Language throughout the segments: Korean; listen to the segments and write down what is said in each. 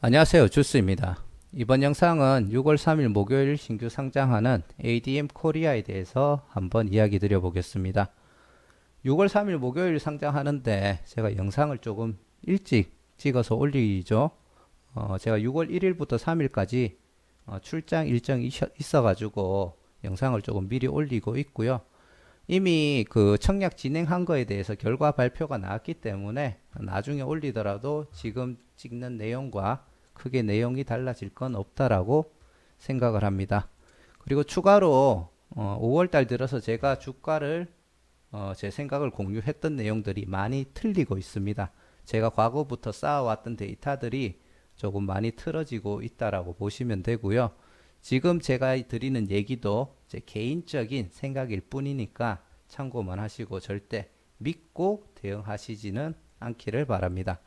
안녕하세요. 주스입니다. 이번 영상은 6월 3일 목요일 신규 상장하는 ADM 코리아에 대해서 한번 이야기 드려보겠습니다. 6월 3일 목요일 상장하는데 제가 영상을 조금 일찍 찍어서 올리죠. 제가 6월 1일부터 3일까지 출장 일정이 있어가지고 영상을 조금 미리 올리고 있고요. 이미 그 청약 진행한 거에 대해서 결과 발표가 나왔기 때문에 나중에 올리더라도 지금 찍는 내용과 크게 내용이 달라질 건 없다라고 생각을 합니다. 그리고 추가로 5월달 들어서 제가 주가를 제 생각을 공유했던 내용들이 많이 틀리고 있습니다. 제가 과거부터 쌓아왔던 데이터들이 조금 많이 틀어지고 있다라고 보시면 되고요. 지금 제가 드리는 얘기도 제 개인적인 생각일 뿐이니까 참고만 하시고 절대 믿고 대응하시지는 않기를 바랍니다.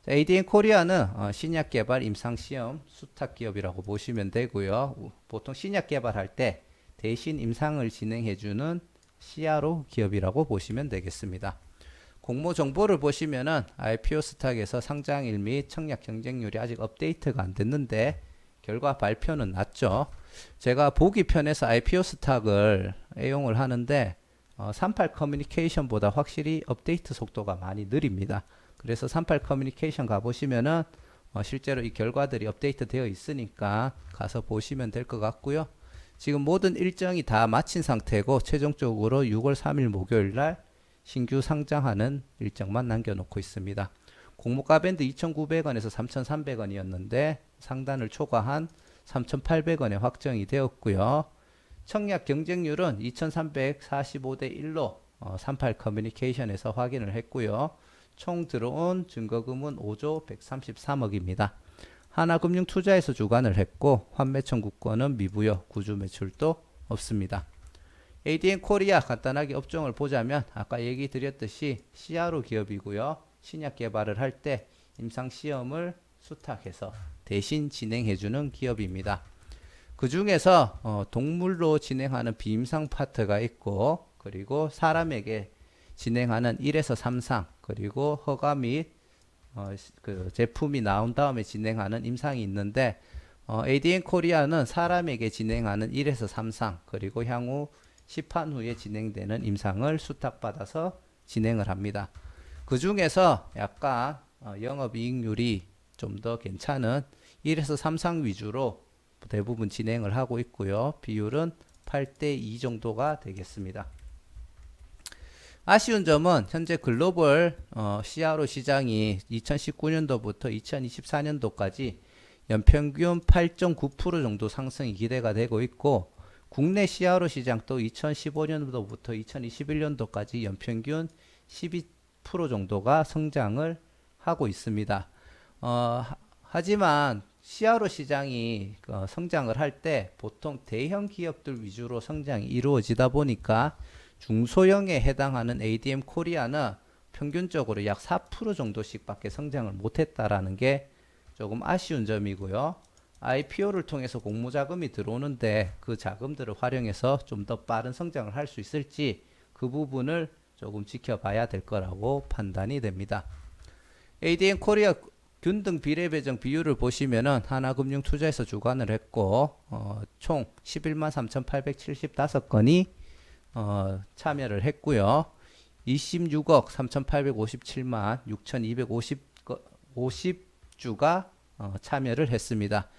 ADM 코리아는 신약 개발 임상시험 수탁 기업이라고 보시면 되고요. 보통 신약 개발할 때 대신 임상을 진행해주는 CRO 기업이라고 보시면 되겠습니다. 공모 정보를 보시면은 IPO 스탁에서 상장일 및 청약 경쟁률이 아직 업데이트가 안 됐는데 결과 발표는 났죠. 제가 보기 편해서 IPO 스탁을 애용을 하는데 38 커뮤니케이션보다 확실히 업데이트 속도가 많이 느립니다. 그래서 38 커뮤니케이션 가보시면은 실제로 이 결과들이 업데이트 되어 있으니까 가서 보시면 될 것 같고요. 지금 모든 일정이 다 마친 상태고 최종적으로 6월 3일 목요일 날 신규 상장하는 일정만 남겨놓고 있습니다. 공모가 밴드 2,900원에서 3,300원이었는데 상단을 초과한 3,800원에 확정이 되었고요. 청약 경쟁률은 2,345대 1로 38 커뮤니케이션에서 확인을 했고요. 총 들어온 증거금은 5조 133억입니다. 하나금융투자에서 주관을 했고 환매 청구권은 미부여 구주 매출도 없습니다. ADM 코리아 간단하게 업종을 보자면 아까 얘기 드렸듯이 CRO 기업이고요. 신약 개발을 할 때 임상시험을 수탁해서 대신 진행해주는 기업입니다. 그 중에서 동물로 진행하는 비임상 파트가 있고 그리고 사람에게 진행하는 1에서 3상 그리고 허가 및 그 제품이 나온 다음에 진행하는 임상이 있는데 ADM 코리아는 사람에게 진행하는 1에서 3상 그리고 향후 시판 후에 진행되는 임상을 수탁받아서 진행을 합니다. 그 중에서 약간 영업이익률이 좀 더 괜찮은 1에서 3상 위주로 대부분 진행을 하고 있고요. 비율은 8대 2 정도가 되겠습니다. 아쉬운 점은 현재 글로벌 CRO 시장이 2019년도부터 2024년도까지 연평균 8.9% 정도 상승이 기대가 되고 있고 국내 CRO 시장도 2015년도부터 2021년도까지 연평균 12% 정도가 성장을 하고 있습니다. 하지만 CRO 시장이 성장을 할 때 보통 대형 기업들 위주로 성장이 이루어지다 보니까 중소형에 해당하는 ADM 코리아는 평균적으로 약 4% 정도씩밖에 성장을 못했다라는 게 조금 아쉬운 점이고요. IPO를 통해서 공모자금이 들어오는데 그 자금들을 활용해서 좀 더 빠른 성장을 할 수 있을지 그 부분을 조금 지켜봐야 될 거라고 판단이 됩니다. ADM 코리아 균등 비례배정 비율을 보시면은 하나금융투자에서 주관을 했고 총 11만 3,875건이 참여를 했고요. 26억 3,857만 6,250주가 참여를 했습니다.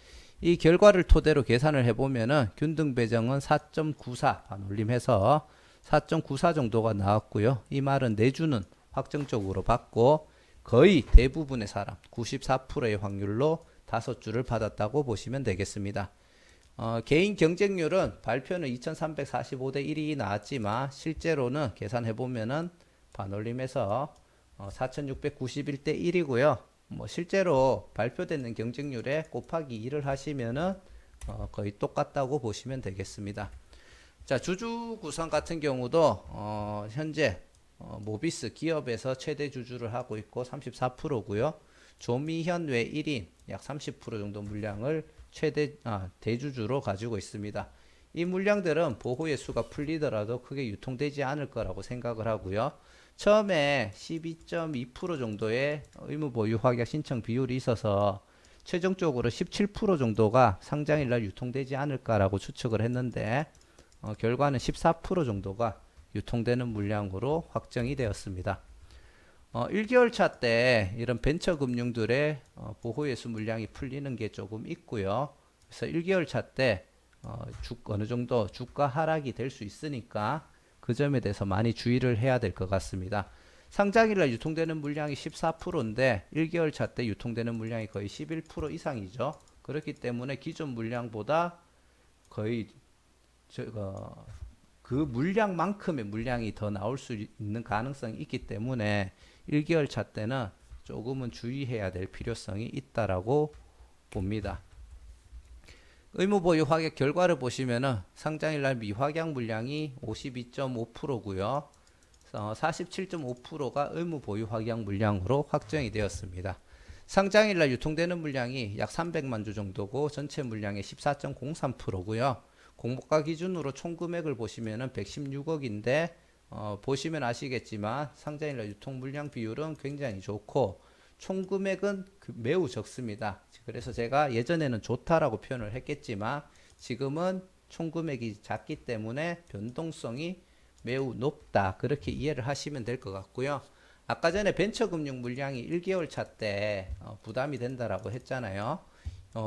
이 결과를 토대로 계산을 해보면은 균등 배정은 4.94 반올림해서 4.94 정도가 나왔고요. 이 말은 내주는 확정적으로 받고 거의 대부분의 사람 94%의 확률로 5주를 받았다고 보시면 되겠습니다. 개인 경쟁률은 발표는 2345대 1이 나왔지만 실제로는 계산해보면은 반올림해서 4691대 1이고요. 뭐 실제로 발표되는 경쟁률에 곱하기 2를 하시면은 거의 똑같다고 보시면 되겠습니다. 자, 주주 구성 같은 경우도 현재 모비스 기업에서 최대 주주를 하고 있고 34%고요. 조미현 외 1인 약 30% 정도 물량을 대주주로 가지고 있습니다. 이 물량들은 보호의 수가 풀리더라도 크게 유통되지 않을 거라고 생각을 하고요. 처음에 12.2% 정도의 의무 보유 확약 신청 비율이 있어서 최종적으로 17% 정도가 상장일날 유통되지 않을까라고 추측을 했는데 결과는 14% 정도가 유통되는 물량으로 확정이 되었습니다. 1개월 차 때 이런 벤처 금융들의 보호예수 물량이 풀리는 게 조금 있고요. 그래서 1개월 차 때 어느 정도 주가 하락이 될 수 있으니까 그 점에 대해서 많이 주의를 해야 될 것 같습니다. 상장일날 유통되는 물량이 14%인데 1개월 차 때 유통되는 물량이 거의 11% 이상이죠. 그렇기 때문에 기존 물량보다 거의 그 물량만큼의 물량이 더 나올 수 있는 가능성이 있기 때문에 1개월 차 때는 조금은 주의해야 될 필요성이 있다라고 봅니다. 의무보유 확약 결과를 보시면은 상장일날 미확약 물량이 52.5%고요. 47.5%가 의무보유 확약 물량으로 확정이 되었습니다. 상장일날 유통되는 물량이 약 300만 주 정도고 전체 물량의 14.03%고요. 공모가 기준으로 총 금액을 보시면은 116억인데 보시면 아시겠지만 상장일날 유통 물량 비율은 굉장히 좋고 총 금액은 매우 적습니다. 그래서 제가 예전에는 좋다라고 표현을 했겠지만 지금은 총 금액이 작기 때문에 변동성이 매우 높다. 그렇게 이해를 하시면 될 것 같고요. 아까 전에 벤처금융 물량이 1개월 차 때 부담이 된다라고 했잖아요.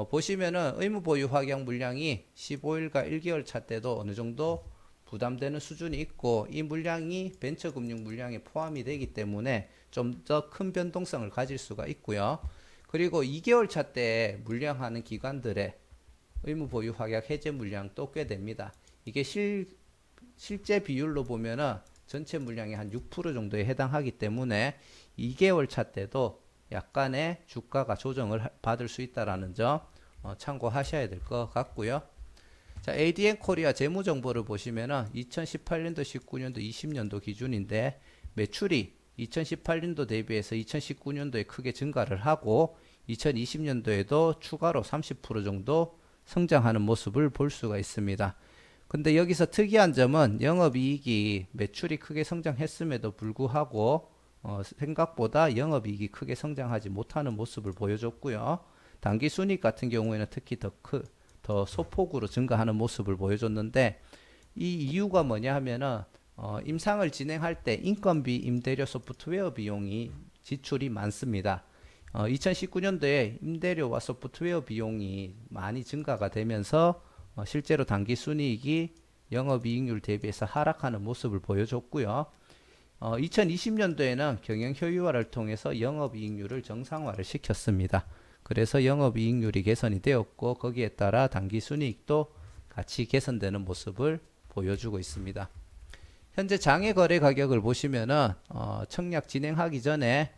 보시면은 의무보유 확약 물량이 15일과 1개월 차 때도 어느 정도 부담되는 수준이 있고 이 물량이 벤처금융 물량에 포함이 되기 때문에 좀 더 큰 변동성을 가질 수가 있고요. 그리고 2개월 차 때 물량하는 기관들의 의무보유 확약 해제 물량도 꽤 됩니다. 이게 실제 비율로 보면은 전체 물량의 한 6% 정도에 해당하기 때문에 2개월 차 때도 약간의 주가가 조정을 받을 수 있다라는 점 참고하셔야 될 것 같고요. 자, ADM 코리아 재무 정보를 보시면은 2018년도, 19년도, 20년도 기준인데 매출이 2018년도 대비해서 2019년도에 크게 증가를 하고 2020년도에도 추가로 30% 정도 성장하는 모습을 볼 수가 있습니다. 근데 여기서 특이한 점은 영업이익이 매출이 크게 성장했음에도 불구하고 생각보다 영업이익이 크게 성장하지 못하는 모습을 보여줬고요. 당기순이익 같은 경우에는 특히 더 소폭으로 증가하는 모습을 보여줬는데 이 이유가 뭐냐 하면은 임상을 진행할 때 인건비, 임대료, 소프트웨어 비용이 지출이 많습니다. 2019년도에 임대료와 소프트웨어 비용이 많이 증가가 되면서 실제로 당기순이익이 영업이익률 대비해서 하락하는 모습을 보여줬고요. 2020년도에는 경영 효율화를 통해서 영업이익률을 정상화를 시켰습니다. 그래서 영업이익률이 개선이 되었고 거기에 따라 당기순이익도 같이 개선되는 모습을 보여주고 있습니다. 현재 장외거래 가격을 보시면은 청약 진행하기 전에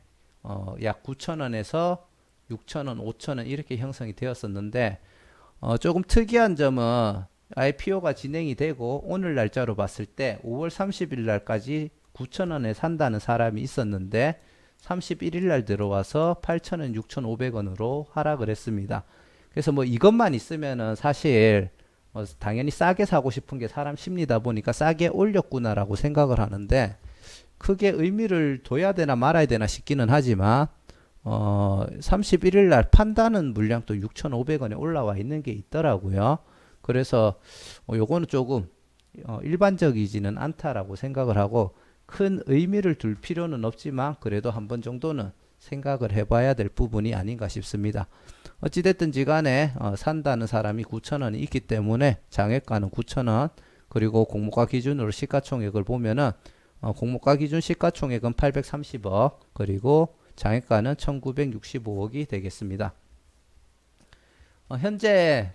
약 9,000원에서 6,000원, 5,000원 이렇게 형성이 되었었는데 조금 특이한 점은 IPO가 진행이 되고 오늘 날짜로 봤을 때 5월 30일 날까지 9,000원에 산다는 사람이 있었는데 31일 날 들어와서 8,000원, 6,500원으로 하락을 했습니다. 그래서 뭐 이것만 있으면은 사실 당연히 싸게 사고 싶은 게 사람 심리다 보니까 싸게 올렸구나라고 생각을 하는데 크게 의미를 둬야 되나 말아야 되나 싶기는 하지만 31일 날 판다는 물량도 6,500원에 올라와 있는 게 있더라고요. 그래서 요거는 조금 일반적이지는 않다라고 생각을 하고 큰 의미를 둘 필요는 없지만 그래도 한 번 정도는 생각을 해봐야 될 부분이 아닌가 싶습니다. 어찌됐든지 간에 산다는 사람이 9,000원이 있기 때문에 장외가는 9,000원 그리고 공모가 기준으로 시가총액을 보면은 공모가 기준 시가총액은 830억 그리고 장외가는 1965억이 되겠습니다. 현재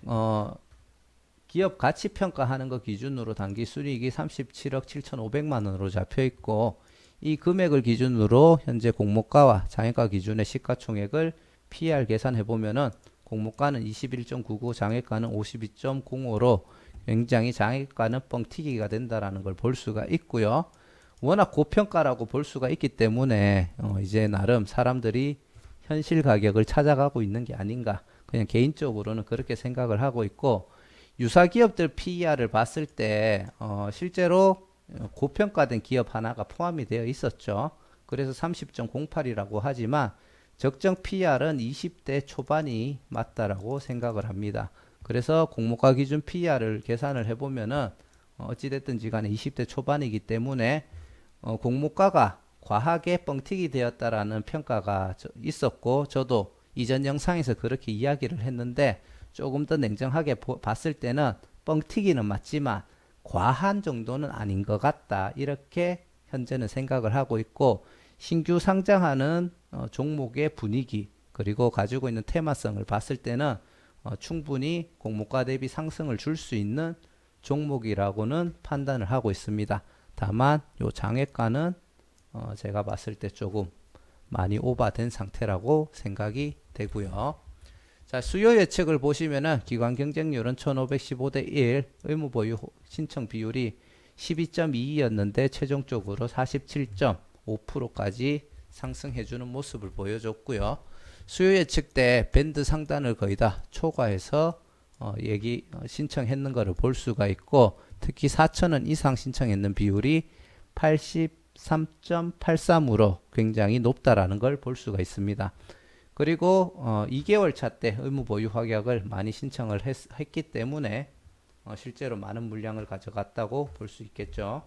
기업 가치 평가하는 것 기준으로 당기순이익이 37억 7,500만 원으로 잡혀 있고 이 금액을 기준으로 현재 공모가와 장외가 기준의 시가총액을 PER 계산해 보면은 공모가는 21.99, 장외가는 52.05로 굉장히 장외가는 뻥튀기가 된다라는 걸 볼 수가 있고요. 워낙 고평가라고 볼 수가 있기 때문에 이제 나름 사람들이 현실 가격을 찾아가고 있는 게 아닌가. 그냥 개인적으로는 그렇게 생각을 하고 있고 유사 기업들 PER을 봤을 때 실제로 고평가된 기업 하나가 포함이 되어 있었죠. 그래서 30.08이라고 하지만 적정 PR은 20대 초반이 맞다라고 생각을 합니다. 그래서 공모가 기준 PR을 계산을 해보면은 어찌됐든지 간에 20대 초반이기 때문에 공모가가 과하게 뻥튀기 되었다라는 평가가 있었고, 저도 이전 영상에서 그렇게 이야기를 했는데 조금 더 냉정하게 봤을 때는 뻥튀기는 맞지만 과한 정도는 아닌 것 같다, 이렇게 현재는 생각을 하고 있고, 신규 상장하는 종목의 분위기 그리고 가지고 있는 테마성을 봤을 때는 충분히 공모가 대비 상승을 줄 수 있는 종목이라고는 판단을 하고 있습니다. 다만 요 장외가는 제가 봤을 때 조금 많이 오버된 상태라고 생각이 되고요. 자, 수요 예측을 보시면은 기관 경쟁률은 1515대 1, 의무 보유 신청 비율이 12.22였는데 최종적으로 47.5%까지 상승해주는 모습을 보여줬고요. 수요 예측 때 밴드 상단을 거의 다 초과해서 신청했는 것을 볼 수가 있고, 특히 4,000원 이상 신청했는 비율이 83.83으로 굉장히 높다라는 걸 볼 수가 있습니다. 그리고 2개월 차 때 의무 보유 확약을 많이 신청을 했기 때문에 실제로 많은 물량을 가져갔다고 볼 수 있겠죠.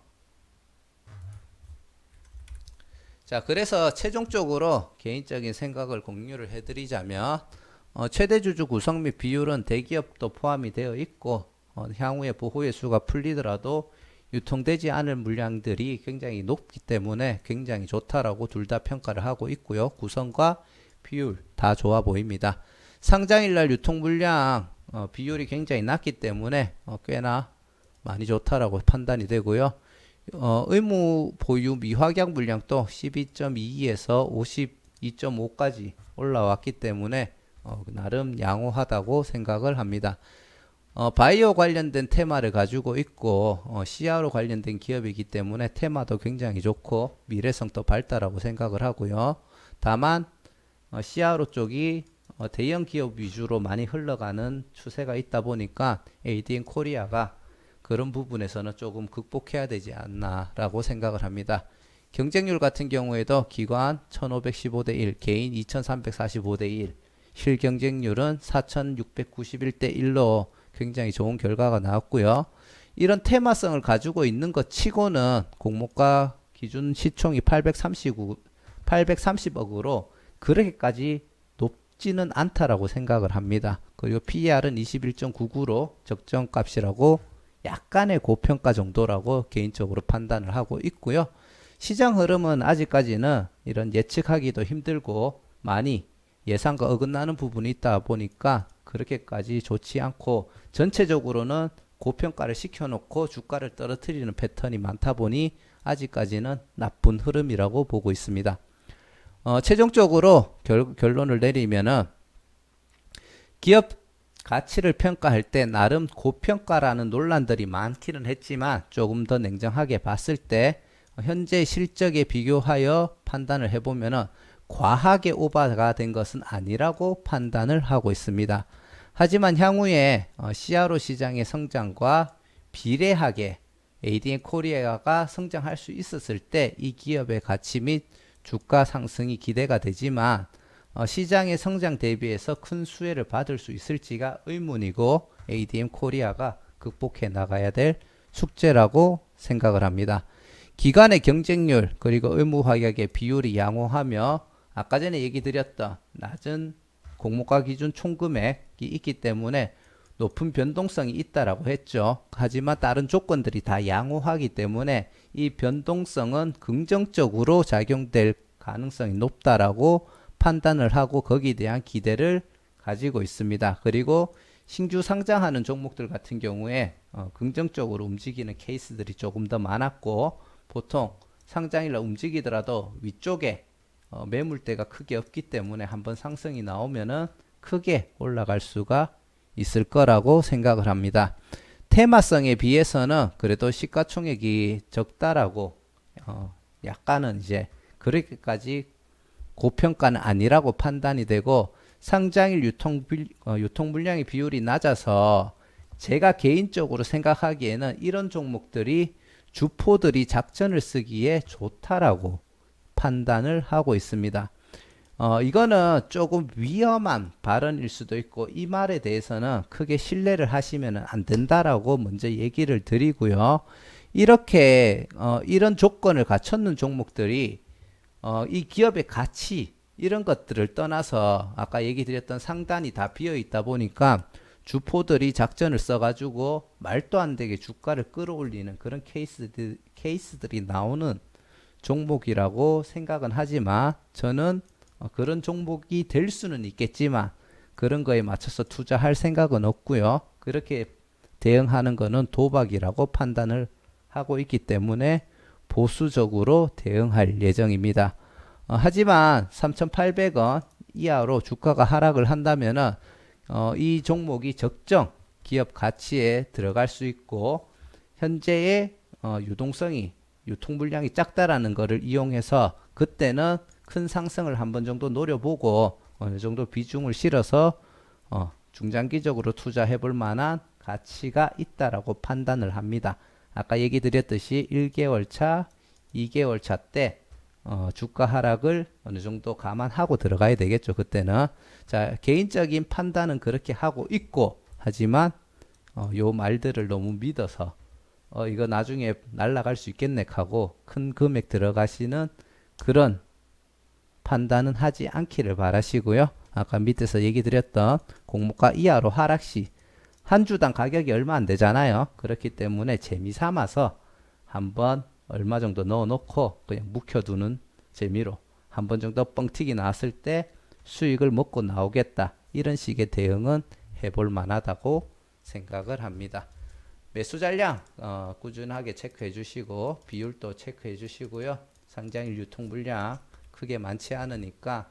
자, 그래서 최종적으로 개인적인 생각을 공유를 해드리자면 최대 주주 구성 및 비율은 대기업도 포함이 되어 있고, 향후에 보호의 수가 풀리더라도 유통되지 않을 물량들이 굉장히 높기 때문에 굉장히 좋다라고 둘 다 평가를 하고 있고요. 구성과 비율 다 좋아 보입니다. 상장일날 유통 물량 비율이 굉장히 낮기 때문에 꽤나 많이 좋다라고 판단이 되고요. 의무 보유 미확약 물량도 12.22에서 52.5까지 올라왔기 때문에 나름 양호하다고 생각을 합니다. 바이오 관련된 테마를 가지고 있고 CRO 관련된 기업이기 때문에 테마도 굉장히 좋고 미래성도 밝다라고 생각을 하고요. 다만 CRO 쪽이 대형 기업 위주로 많이 흘러가는 추세가 있다 보니까 ADM 코리아가 그런 부분에서는 조금 극복해야 되지 않나라고 생각을 합니다. 경쟁률 같은 경우에도 기관 1515대 1, 개인 2345대 1, 실경쟁률은 4691대 1로 굉장히 좋은 결과가 나왔고요. 이런 테마성을 가지고 있는 것 치고는 공모가 기준 시총이 830억으로 그렇게까지 높지는 않다라고 생각을 합니다. 그리고 PER은 21.99로 적정값이라고 약간의 고평가 정도라고 개인적으로 판단을 하고 있고요. 시장 흐름은 아직까지는 이런 예측하기도 힘들고 많이 예상과 어긋나는 부분이 있다 보니까 그렇게까지 좋지 않고, 전체적으로는 고평가를 시켜놓고 주가를 떨어뜨리는 패턴이 많다 보니 아직까지는 나쁜 흐름이라고 보고 있습니다. 최종적으로 결론을 내리면은 기업 가치를 평가할 때 나름 고평가라는 논란들이 많기는 했지만 조금 더 냉정하게 봤을 때 현재 실적에 비교하여 판단을 해보면은 과하게 오버가 된 것은 아니라고 판단을 하고 있습니다. 하지만 향후에 CRO 시장의 성장과 비례하게 ADM 코리아가 성장할 수 있었을 때 이 기업의 가치 및 주가 상승이 기대가 되지만 시장의 성장 대비해서 큰 수혜를 받을 수 있을지가 의문이고, ADM 코리아가 극복해 나가야 될 숙제라고 생각을 합니다. 기관의 경쟁률 그리고 의무 확약의 비율이 양호하며 아까 전에 얘기 드렸던 낮은 공모가 기준 총금액이 있기 때문에 높은 변동성이 있다라고 했죠. 하지만 다른 조건들이 다 양호하기 때문에 이 변동성은 긍정적으로 작용될 가능성이 높다라고 판단을 하고 거기에 대한 기대를 가지고 있습니다. 그리고 신규 상장하는 종목들 같은 경우에 긍정적으로 움직이는 케이스들이 조금 더 많았고, 보통 상장일날 움직이더라도 위쪽에 매물대가 크게 없기 때문에 한번 상승이 나오면은 크게 올라갈 수가 있을 거라고 생각을 합니다. 테마성에 비해서는 그래도 시가총액이 적다라고 약간은 이제 그렇게까지 고평가는 아니라고 판단이 되고, 상장일 유통 물량의 비율이 낮아서 제가 개인적으로 생각하기에는 이런 종목들이 주포들이 작전을 쓰기에 좋다라고 판단을 하고 있습니다. 이거는 조금 위험한 발언일 수도 있고 이 말에 대해서는 크게 신뢰를 하시면 안 된다라고 먼저 얘기를 드리고요. 이렇게 이런 조건을 갖췄는 종목들이 이 기업의 가치 이런 것들을 떠나서 아까 얘기 드렸던 상단이 다 비어 있다 보니까 주포들이 작전을 써가지고 말도 안 되게 주가를 끌어올리는 그런 케이스들이 나오는 종목이라고 생각은 하지만 저는 그런 종목이 될 수는 있겠지만 그런 거에 맞춰서 투자할 생각은 없고요. 그렇게 대응하는 거는 도박이라고 판단을 하고 있기 때문에 보수적으로 대응할 예정입니다. 하지만 3,800원 이하로 주가가 하락을 한다면은 이 종목이 적정 기업 가치에 들어갈 수 있고 현재의 유동성이 유통 물량이 작다라는 것을 이용해서 그때는 큰 상승을 한번 정도 노려보고 어느 정도 비중을 실어서 중장기적으로 투자해 볼 만한 가치가 있다라고 판단을 합니다. 아까 얘기 드렸듯이 1개월 차, 2개월 차 때 주가 하락을 어느 정도 감안하고 들어가야 되겠죠. 그때는 자 개인적인 판단은 그렇게 하고 있고 하지만 요 말들을 너무 믿어서 이거 나중에 날라갈 수 있겠네 하고 큰 금액 들어가시는 그런 판단은 하지 않기를 바라시고요. 아까 밑에서 얘기 드렸던 공모가 이하로 하락 시 한 주당 가격이 얼마 안 되잖아요. 그렇기 때문에 재미 삼아서 한번 얼마 정도 넣어 놓고 그냥 묵혀두는 재미로 한 번 정도 뻥튀기 나왔을 때 수익을 먹고 나오겠다. 이런 식의 대응은 해볼 만하다고 생각을 합니다. 매수 잔량 꾸준하게 체크해 주시고 비율도 체크해 주시고요. 상장일 유통 물량 크게 많지 않으니까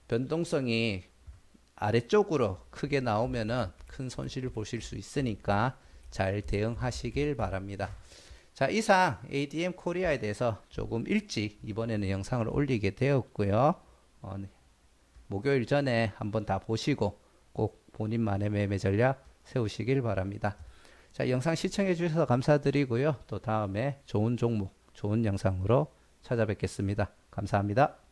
변동성이 아래쪽으로 크게 나오면은 큰 손실을 보실 수 있으니까 잘 대응하시길 바랍니다. 자, 이상 ADM 코리아에 대해서 조금 일찍 이번에는 영상을 올리게 되었고요. 네. 목요일 전에 한번 다 보시고 꼭 본인만의 매매 전략 세우시길 바랍니다. 자, 영상 시청해 주셔서 감사드리고요. 또 다음에 좋은 종목, 좋은 영상으로 찾아뵙겠습니다. 감사합니다.